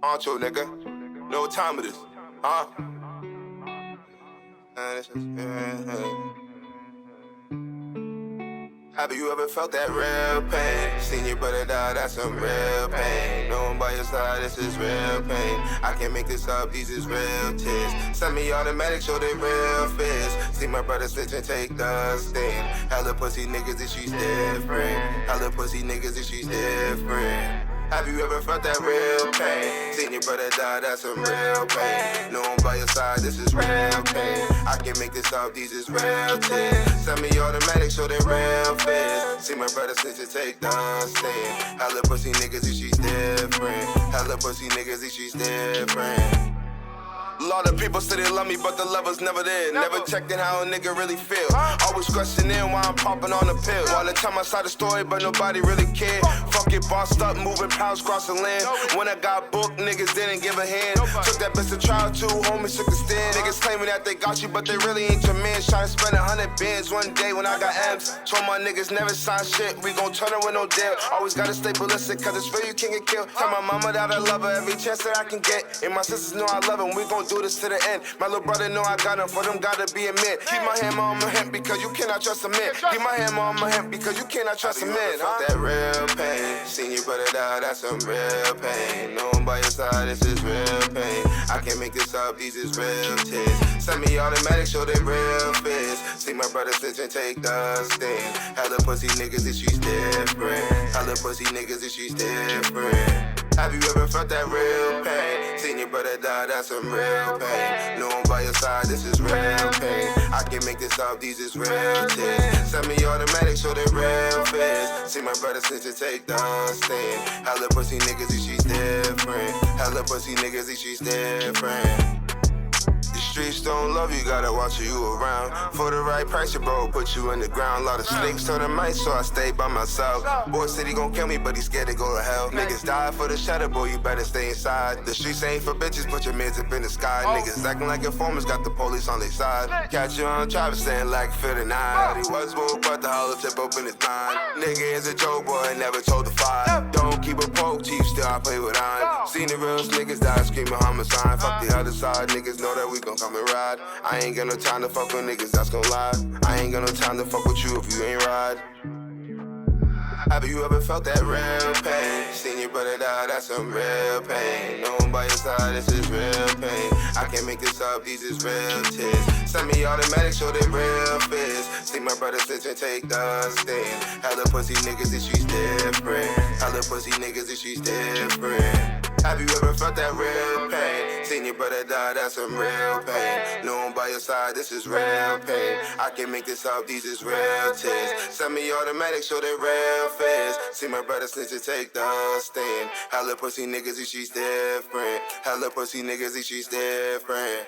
Honcho, nigga. Know what time it is, huh? Have you ever felt that real pain? Seen your brother die, that's some real pain. No one by your side, this is real pain. I can't make this up, these is real tears. Semi-automatic, show they real fears. See my brother snitch and take the stand. Hella pussy niggas, this she's different. Hella pussy niggas, this she's different. Have you ever felt that real pain? Seen your brother die, that's some real pain. No one by your side, this is real pain. I can't make this up, these is real tears. Semi-automatic, show they real fears. See my brother snitch and take the stand. Hella pussy niggas, she's different. Hella pussy niggas, she's different. A lot of people say they love me, but the love was never there. Never checked in how a nigga really feel. Always questioning why I'm popping on the pill. All the time I saw the story, but nobody really cared. Fuck it, bossed up, moving pounds across the land. When I got booked, niggas didn't give a hand. Took that bitch to trial too, homies took the stand. Niggas claiming that they got you, but they really ain't your man. Trying to spend 100 bands one day when I got M's. Told my niggas never sign shit, we gon' turn her with no deal. Always gotta stay ballistic, cause it's real, you can't get killed. Tell my mama that I love her every chance that I can get. And my sisters know I love her, we gon' do this to the end. My little brother know I got him, for them gotta be a man. Keep my hammer on my hip because you cannot trust a man. Keep my hammer on my hip because you cannot trust a man. Felt that real pain. Seen your brother die, that's some real pain. No one by your side, this is real pain. I can't make this up, these is real tears. Semi-automatic, show they real fears. See my brother snitch and take the stand. Hella pussy niggas, this she's different. Hella pussy niggas, this she's different. Have you ever felt that real pain? Seen your brother die, that's some real pain. No one by your side, this is real pain. I can't make this up, these is real tears. Semi-automatic, show they real fears. See my brother snitch and take the stand. Hella pussy niggas, she's different. Hella pussy niggas, she's different. The streets don't love you, gotta watch who you around. For the right price, your bro put you in the ground. Lot of snakes turn the mice, so I stay by myself. Boy said he gon' kill me, but he scared to go to hell. Niggas die for the shadow, boy, you better stay inside. The streets ain't for bitches, put your mans up in the sky. Niggas acting like informers, got the police on their side. Catch you on Travis saying like 59. He was woke, but the hollow tip open his mind. Nigga is a joke, boy, never told the five. Don't keep a poke, chief, still I play with iron. Seen the real niggas die screaming homicide. Fuck the other side, niggas know that we gon' come and ride. I ain't got no time to fuck with niggas that's gon' lie. I ain't got no time to fuck with you if you ain't ride. Have you ever felt that real pain? Seen your brother die, that's some real pain. No one by your side, this is real pain. I can't make this up, these is real tears. Semi-automatic, show they real fears. See my brother snitch and take the stand. Hella pussy niggas, she's different. Hella pussy niggas, she's different. Have you ever felt that real pain? Seen your brother die, that's some real pain. No one by your side, this is real pain. I can't make this up, these is real tears. Semi-automatic, show they real fears. See my brother snitch and take the stand. Hella pussy niggas, she's different. Hella pussy niggas, she's different.